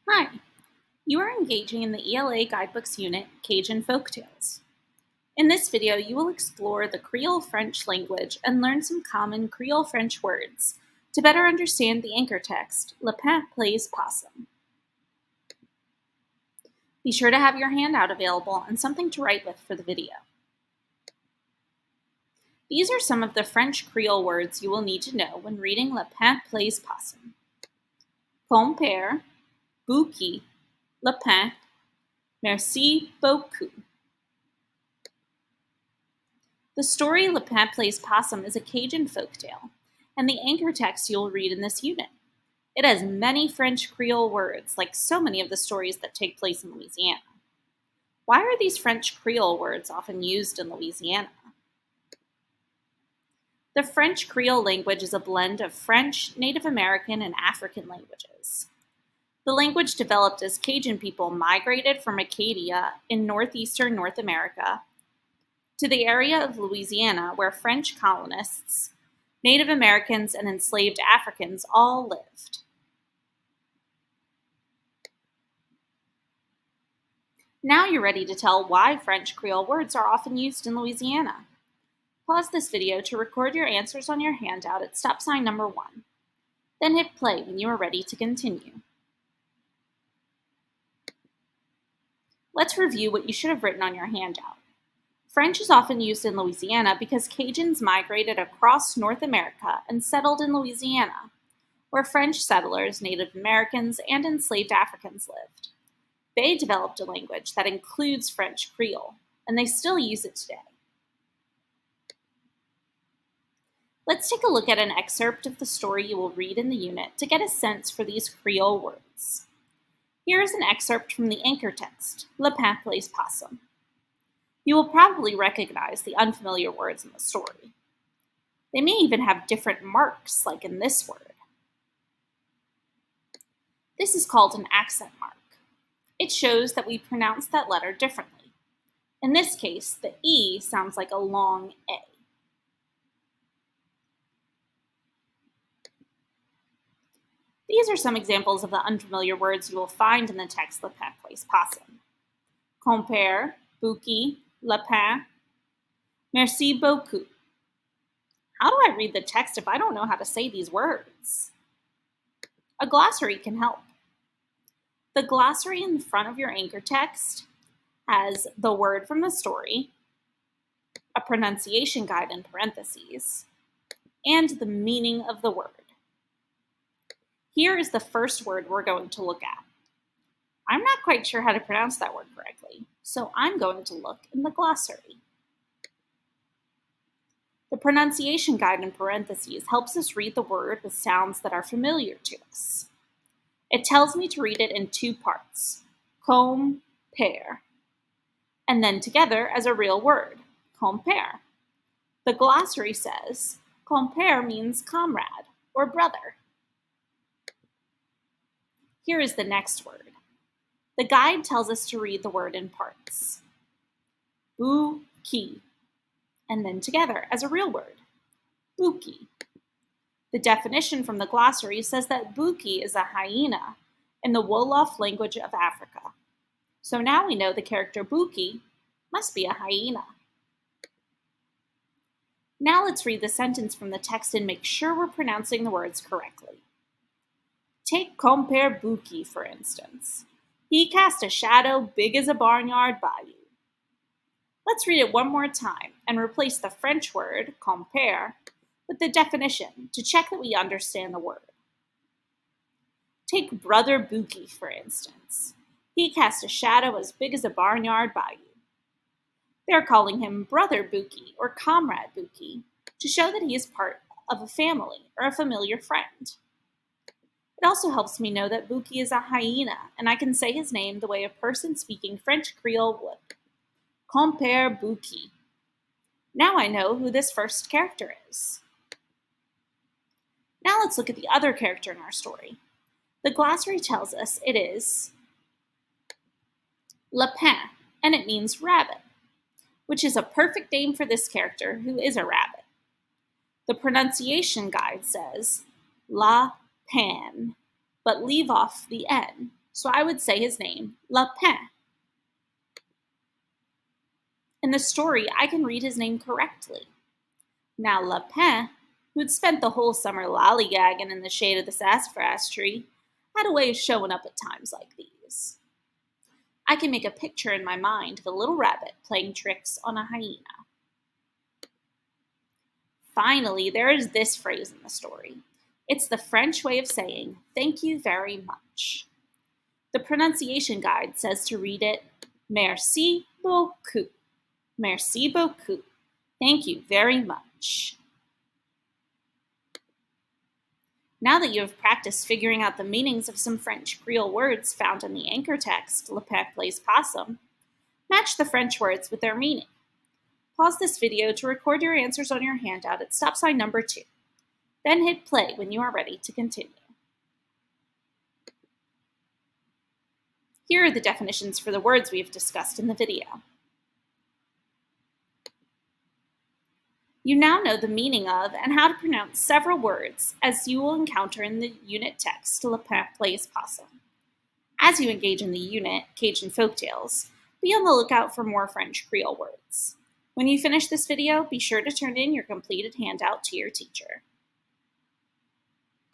Hi, you are engaging in the ELA Guidebooks unit, Cajun Folktales. In this video, you will explore the Creole French language and learn some common Creole French words to better understand the anchor text, Le Pain Plays Possum. Be sure to have your handout available and something to write with for the video. These are some of the French Creole words you will need to know when reading Le Pain Plays Possum. Compère, bouquet, le pain, merci beaucoup. The story Le Pain Plays Possum is a Cajun folktale, and the anchor text you'll read in this unit. It has many French Creole words, like so many of the stories that take place in Louisiana. Why are these French Creole words often used in Louisiana? The French Creole language is a blend of French, Native American, and African languages. The language developed as Cajun people migrated from Acadia in northeastern North America to the area of Louisiana where French colonists, Native Americans, and enslaved Africans all lived. Now you're ready to tell why French Creole words are often used in Louisiana. Pause this video to record your answers on your handout at stop sign number 1. Then hit play when you are ready to continue. Let's review what you should have written on your handout. French is often used in Louisiana because Cajuns migrated across North America and settled in Louisiana, where French settlers, Native Americans, and enslaved Africans lived. They developed a language that includes French Creole, and they still use it today. Let's take a look at an excerpt of the story you will read in the unit to get a sense for these Creole words. Here is an excerpt from the anchor text, Le Pain Plays Possum. You will probably recognize the unfamiliar words in the story. They may even have different marks, like in this word. This is called an accent mark. It shows that we pronounce that letter differently. In this case, the E sounds like a long A. These are some examples of the unfamiliar words you will find in the text Le Pain Plays Possum. Compère, bouquet, le pain, merci beaucoup. How do I read the text if I don't know how to say these words? A glossary can help. The glossary in the front of your anchor text has the word from the story, a pronunciation guide in parentheses, and the meaning of the word. Here is the first word we're going to look at. I'm not quite sure how to pronounce that word correctly, so I'm going to look in the glossary. The pronunciation guide in parentheses helps us read the word with sounds that are familiar to us. It tells me to read it in 2 parts, compère, and then together as a real word, compère. The glossary says compère means comrade or brother. Here is the next word. The guide tells us to read the word in parts. Bouquet, and then together as a real word. Bouquet. The definition from the glossary says that bouquet is a hyena in the Wolof language of Africa. So now we know the character bouquet must be a hyena. Now let's read the sentence from the text and make sure we're pronouncing the words correctly. Take Compère Bouquet, for instance. He cast a shadow big as a barnyard bayou. Let's read it one more time and replace the French word, compère, with the definition to check that we understand the word. Take Brother Bouquet, for instance. He cast a shadow as big as a barnyard bayou. They're calling him Brother Bouquet or Comrade Bouquet to show that he is part of a family or a familiar friend. It also helps me know that Bouquet is a hyena, and I can say his name the way a person speaking French Creole would. Compère Bouquet. Now I know who this first character is. Now let's look at the other character in our story. The glossary tells us it is Le Pain, and it means rabbit, which is a perfect name for this character who is a rabbit. The pronunciation guide says La Pan, but leave off the N. So I would say his name, Lapin. In the story, I can read his name correctly. Now Lapin, who'd spent the whole summer lollygagging in the shade of the sassafras tree, had a way of showing up at times like these. I can make a picture in my mind of a little rabbit playing tricks on a hyena. Finally, there is this phrase in the story. It's the French way of saying, thank you very much. The pronunciation guide says to read it, merci beaucoup. Merci beaucoup. Thank you very much. Now that you have practiced figuring out the meanings of some French Creole words found in the anchor text, Le Pin plays possum, match the French words with their meaning. Pause this video to record your answers on your handout at stop sign number 2. Then hit play when you are ready to continue. Here are the definitions for the words we have discussed in the video. You now know the meaning of and how to pronounce several words as you will encounter in the unit text Le Pin Plays Possum. As you engage in the unit, Cajun Folktales, be on the lookout for more French Creole words. When you finish this video, be sure to turn in your completed handout to your teacher.